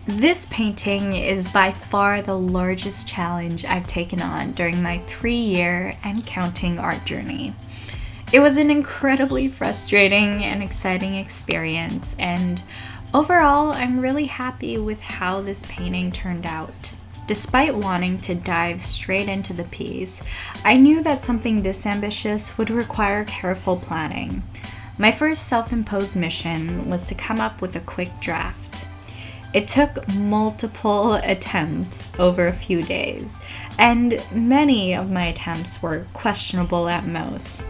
This painting is by far the largest challenge I've taken on during my 3-year and counting art journey. It was an incredibly frustrating and exciting experience, and overall I'm really happy with how this painting turned out. Despite wanting to dive straight into the piece, I knew that something this ambitious would require careful planning. My first self-imposed mission was to come up with a quick draft. It took multiple attempts over a few days, and many of my attempts were questionable at most.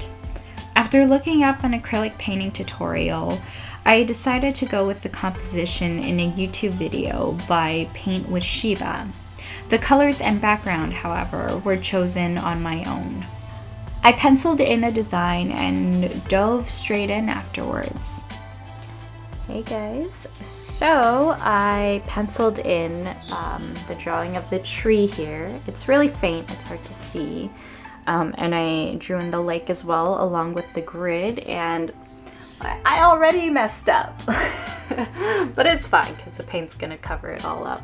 After looking up an acrylic painting tutorial, I decided to go with the composition in a YouTube video by Paint with Shiva. The colors and background, however, were chosen on my own. I penciled in a design and dove straight in afterwards. Hey guys, so I penciled in the drawing of the tree here. It's really faint, it's hard to see. And I drew in the lake as well, along with the grid, and I already messed up. But it's fine, because the paint's gonna cover it all up.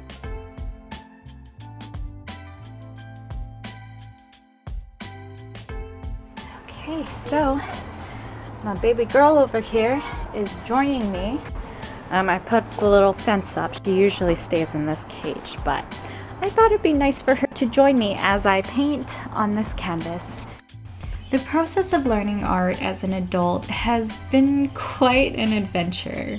Okay, so my baby girl over here is joining me. I put the little fence up. She usually stays in this cage, but I thought it'd be nice for her to join me as I paint on this canvas. The process of learning art as an adult has been quite an adventure.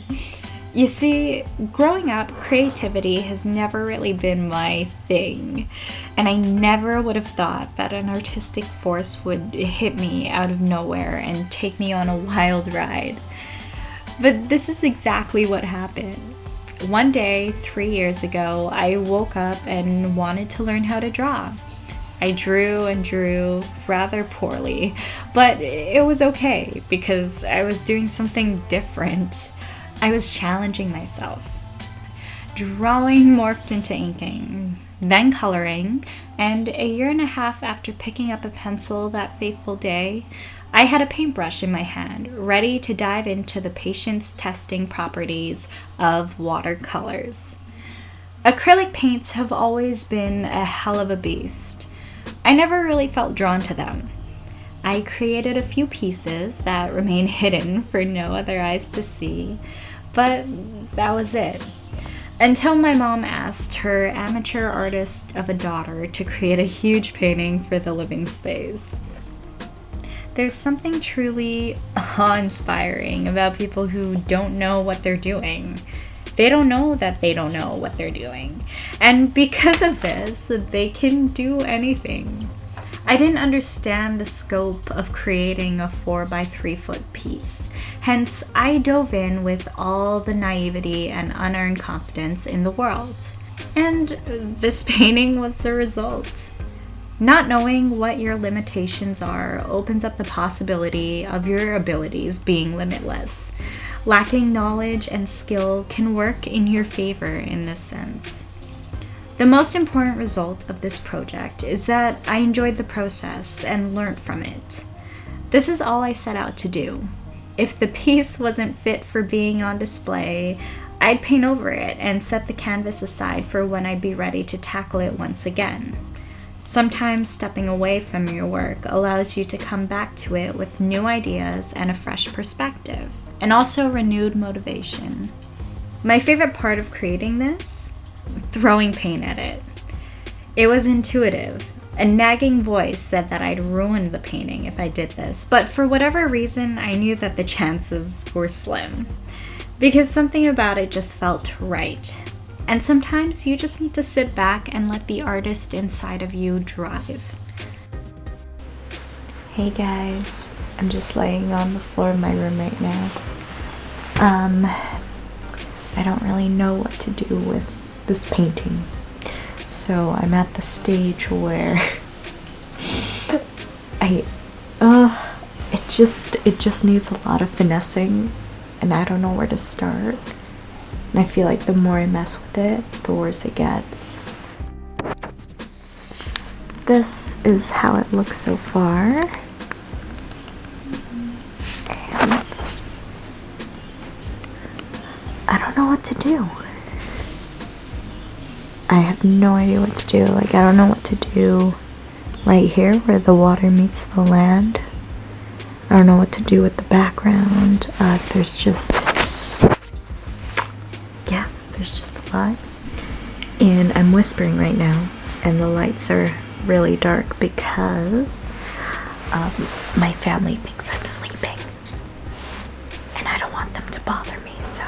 You see, growing up, creativity has never really been my thing, and I never would have thought that an artistic force would hit me out of nowhere and take me on a wild ride. But this is exactly what happened. One day, 3 years ago, I woke up and wanted to learn how to draw. I drew and drew rather poorly, but it was okay because I was doing something different. I was challenging myself. Drawing morphed into inking, then coloring, and a year and a half after picking up a pencil that fateful day, I had a paintbrush in my hand, ready to dive into the patience testing properties of watercolors. Acrylic paints have always been a hell of a beast. I never really felt drawn to them. I created a few pieces that remain hidden for no other eyes to see, but that was it. Until my mom asked her amateur artist of a daughter to create a huge painting for the living space. There's something truly awe-inspiring about people who don't know what they're doing. They don't know that they don't know what they're doing. And because of this, they can do anything. I didn't understand the scope of creating a 4x3 foot piece. Hence, I dove in with all the naivety and unearned confidence in the world. And this painting was the result. Not knowing what your limitations are opens up the possibility of your abilities being limitless. Lacking knowledge and skill can work in your favor in this sense. The most important result of this project is that I enjoyed the process and learned from it. This is all I set out to do. If the piece wasn't fit for being on display, I'd paint over it and set the canvas aside for when I'd be ready to tackle it once again. Sometimes stepping away from your work allows you to come back to it with new ideas and a fresh perspective, and also renewed motivation. My favorite part of creating this? Throwing paint at it. It was intuitive. A nagging voice said that I'd ruin the painting if I did this, but for whatever reason, I knew that the chances were slim, because something about it just felt right. And sometimes you just need to sit back and let the artist inside of you drive. Hey guys, I'm just laying on the floor of my room right now. I don't really know what to do with this painting. So I'm at the stage where it just needs a lot of finessing, and I don't know where to start. And I feel like the more I mess with it, the worse it gets. This is how it looks so far. And I don't know what to do. I have no idea what to do. Like, I don't know what to do right here where the water meets the land. I don't know what to do with the background. There's just a lot. And I'm whispering right now, and the lights are really dark because my family thinks I'm sleeping. And I don't want them to bother me, so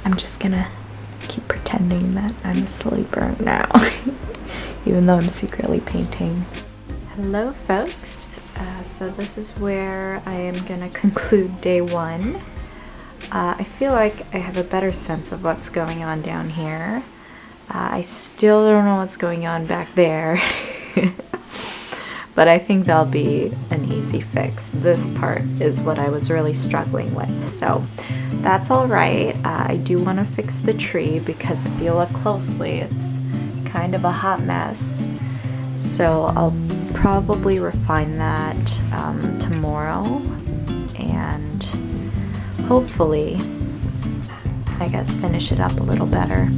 I'm just gonna keep pretending that I'm asleep right now, even though I'm secretly painting. Hello folks, so this is where I am gonna conclude day one. I feel like I have a better sense of what's going on down here. I still don't know what's going on back there, but I think that'll be an easy fix. This part is what I was really struggling with, so that's all right. I do want to fix the tree because if you look closely, it's kind of a hot mess. So I'll probably refine that tomorrow, and hopefully, I guess, finish it up a little better.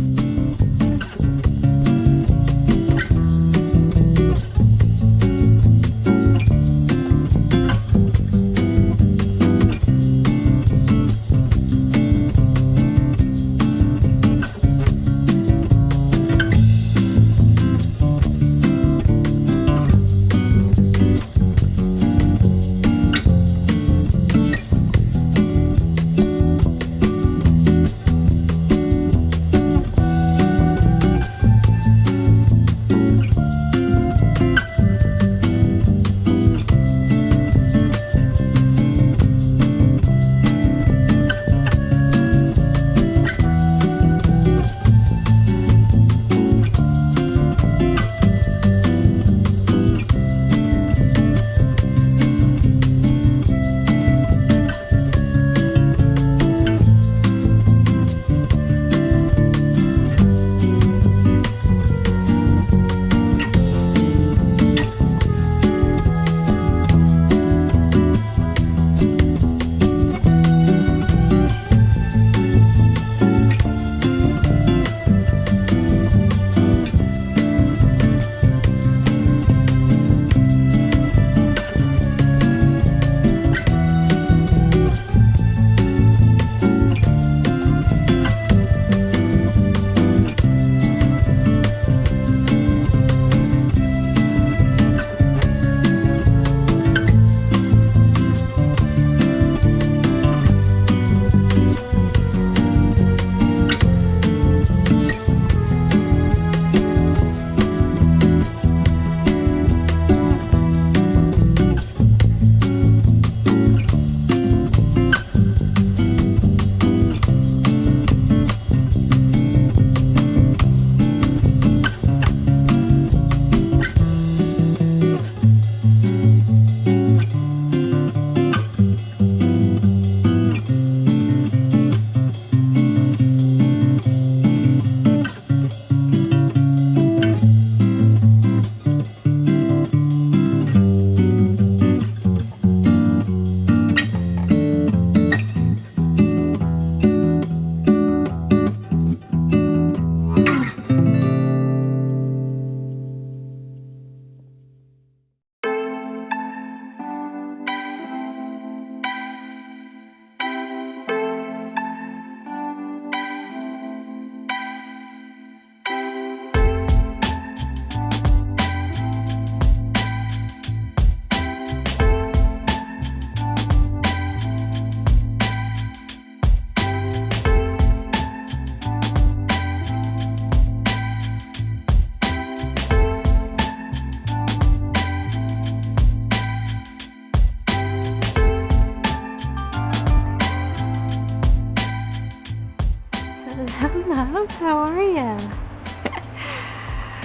Hello, how are you?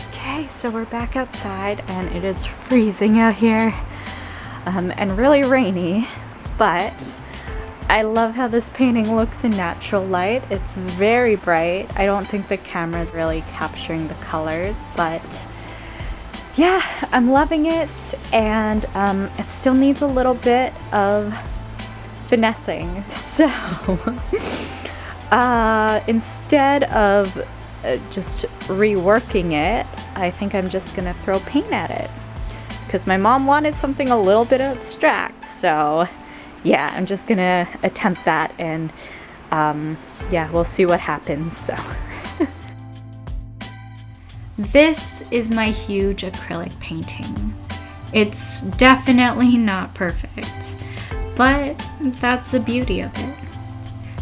Okay, so we're back outside and it is freezing out here and really rainy, but I love how this painting looks in natural light. It's very bright. I don't think the camera's really capturing the colors, but yeah, I'm loving it, and it still needs a little bit of finessing. So instead of just reworking it, I think I'm just gonna throw paint at it. Because my mom wanted something a little bit abstract, so yeah, I'm just gonna attempt that, and yeah, we'll see what happens. So this is my huge acrylic painting. It's definitely not perfect, but that's the beauty of it.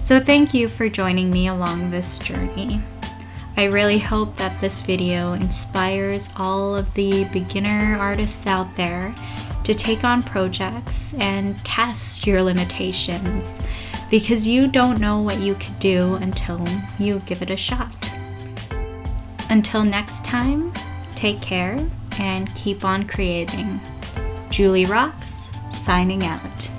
So thank you for joining me along this journey. I really hope that this video inspires all of the beginner artists out there to take on projects and test your limitations, because you don't know what you could do until you give it a shot. Until next time, take care and keep on creating. Juli Rox, signing out.